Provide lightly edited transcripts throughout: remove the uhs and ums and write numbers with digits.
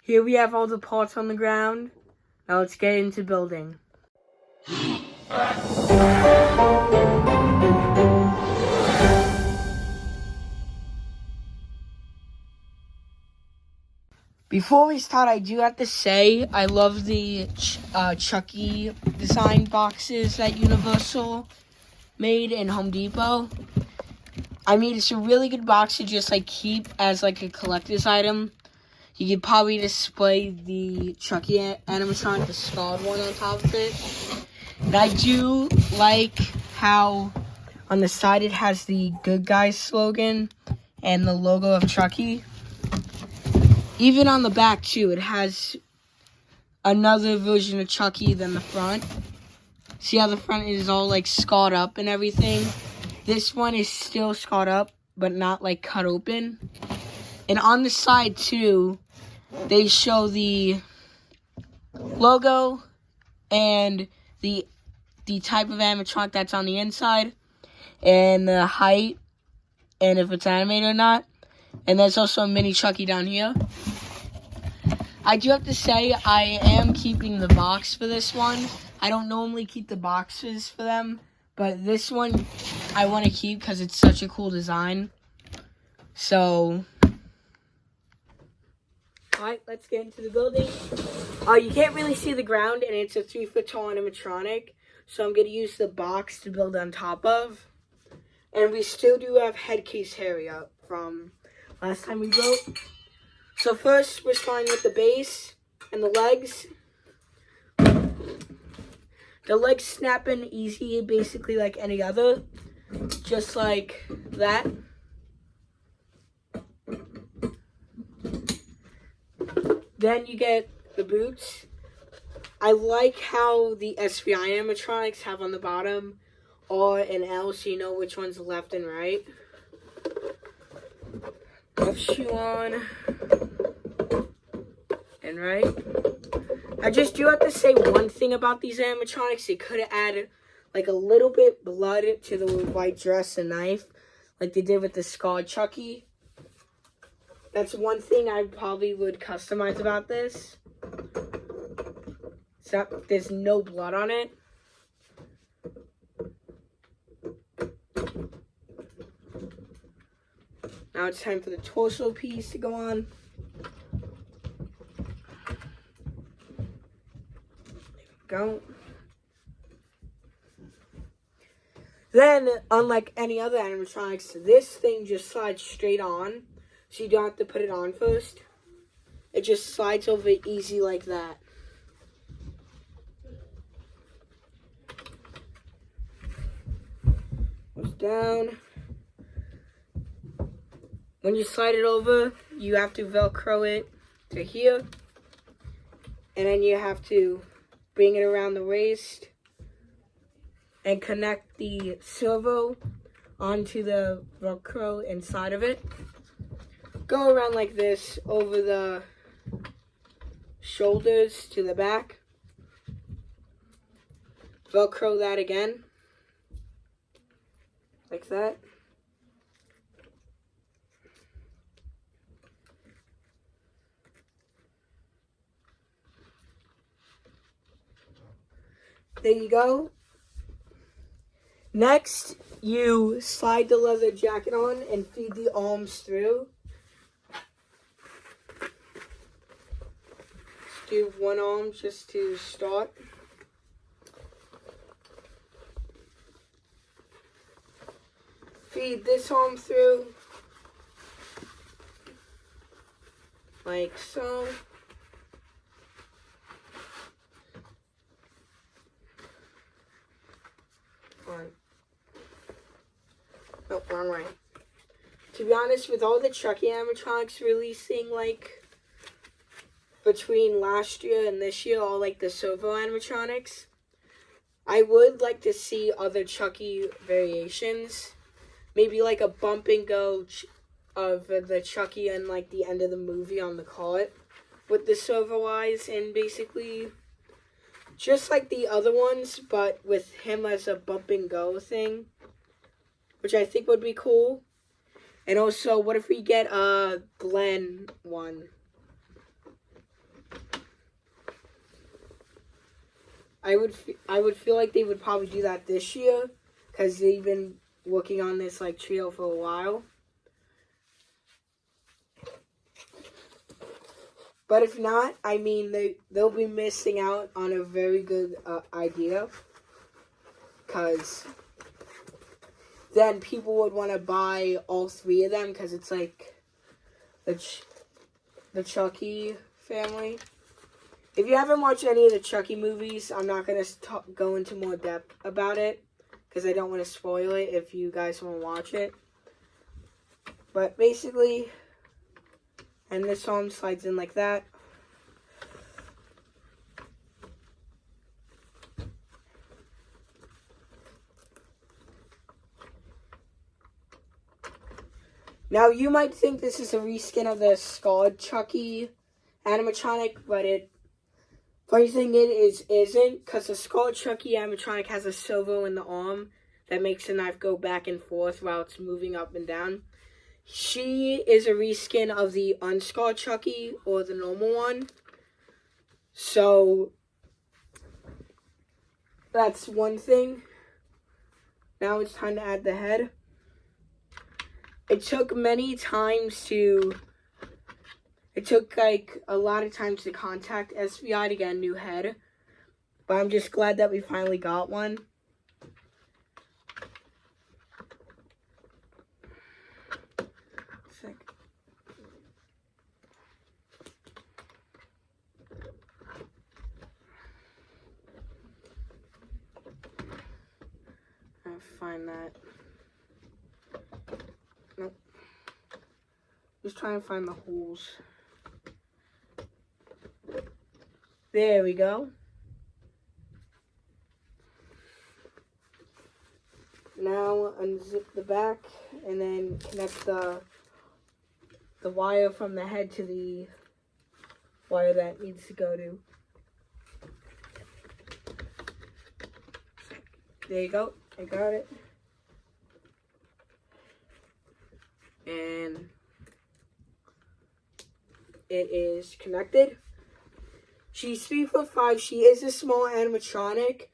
Here we have all the parts on the ground. Now let's get into building. Before we start, I do have to say I love the Chucky design boxes that Universal made in Home Depot. I mean, it's a really good box to just like keep as like a collector's item. You could probably display the Chucky animatronic, the scarred one, on top of it. And I do like how on the side it has the Good Guys slogan and the logo of Chucky. Even on the back, too, it has another version of Chucky than the front. See how the front is all, like, scarred up and everything? This one is still scarred up, but not, like, cut open. And on the side, too, they show the logo and the type of animatronic that's on the inside and the height and if it's animated or not. And there's also a mini Chucky down here. I do have to say I am keeping the box for this one. I don't normally keep the boxes for them, but this one I want to keep because it's such a cool design. So, alright, let's get into the building. You can't really see the ground, and it's a 3-foot tall animatronic, so I'm going to use the box to build on top of. And we still do have head case area from last time we built. So first, we're starting with the base and the legs. The legs snap in easy, basically like any other, just like that. Then you get the boots. I like how the SVI animatronics have on the bottom R and L, so you know which one's left and right. Left shoe on and right. I just do have to say one thing about these animatronics. They could have added like a little bit blood to the white dress and knife, like they did with the scarred Chucky. That's one thing I probably would customize about this. So there's no blood on it. Now it's time for the torso piece to go on. There we go. Then, unlike any other animatronics, this thing just slides straight on, so you don't have to put it on first. It just slides over easy like that. Goes down. When you slide it over, you have to Velcro it to here. And then you have to bring it around the waist and connect the servo onto the Velcro inside of it. Go around like this over the shoulders to the back. Velcro that again. Like that. There you go. Next, you slide the leather jacket on and feed the arms through. Let's do one arm just to start. Feed this arm through. Like so. Nope, wrong way. To be honest, with all the Chucky animatronics releasing, like, between last year and this year, all, like, the servo animatronics, I would like to see other Chucky variations. Maybe, like, a bump and go of the Chucky and, like, the end of the movie on the cart with the servo eyes, and basically just like the other ones, but with him as a bump and go thing, which I think would be cool. And also, what if we get a Glenn one? I would feel like they would probably do that this year, because they've been working on this like trio for a while. But if not, I mean, they'll be missing out on a very good idea, because then people would want to buy all three of them, because it's like the Chucky family. If you haven't watched any of the Chucky movies, I'm not going to go into more depth about it, because I don't want to spoil it if you guys want to watch it. But basically, and this arm slides in like that. Now, you might think this is a reskin of the Scarred Chucky animatronic, but funny thing isn't, because the Scarred Chucky animatronic has a servo in the arm that makes the knife go back and forth while it's moving up and down. She is a reskin of the unscarred Chucky, or the normal one. So, that's one thing. Now it's time to add the head. It took like a lot of times to contact SVI to get a new head. But I'm just glad that we finally got one. I'll find that. Nope. Just trying to find the holes. There we go. Now unzip the back and then connect the wire from the head to the wire that needs to go to. There you go. I got it. And it is connected. She's 3'5". She is a small animatronic,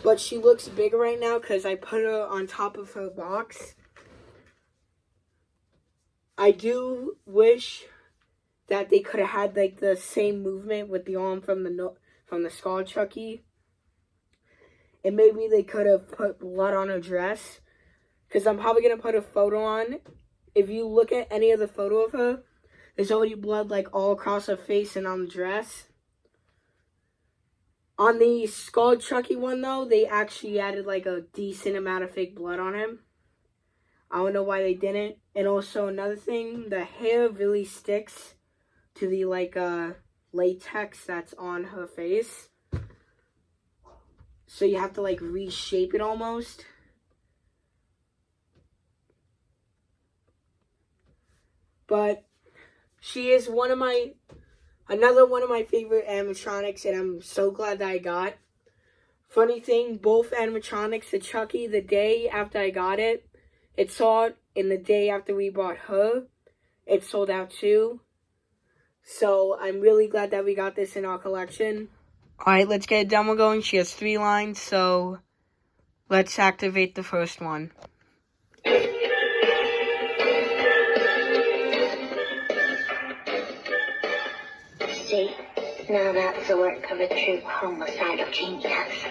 but she looks bigger right now because I put her on top of her box. I do wish that they could have had like the same movement with the arm from the Scarred Chucky. And maybe they could have put blood on her dress, because I'm probably going to put a photo on. If you look at any of the photo of her, there's already blood like all across her face and on the dress. On the Scarred Chucky one though, they actually added like a decent amount of fake blood on him. I don't know why they didn't. And also another thing, the hair really sticks to the like latex that's on her face. So you have to like reshape it almost. But she is another one of my favorite animatronics, and I'm so glad that I got. Funny thing, both animatronics, the Chucky, the day after I got it, it sold, and the day after we bought her, it sold out too. So I'm really glad that we got this in our collection. Alright, let's get a demo going. She has 3 lines, so let's activate the first one. See, now that's the work of a true homicidal genius.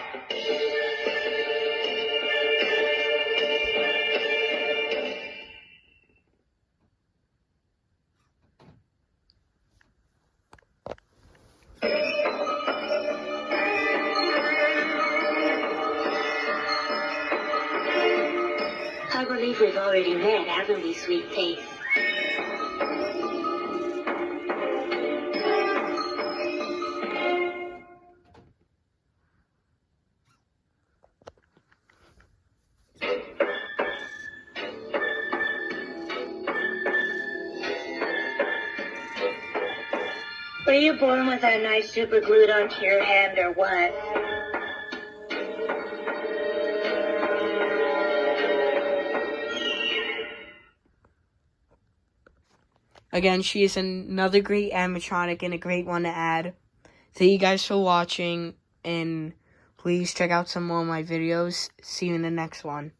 I believe we've already met, haven't we, sweet face? Were you born with that knife super glued onto your hand or what? Again, she is another great animatronic and a great one to add. Thank you guys for watching, and Please check out some more of my videos. See you in the next one.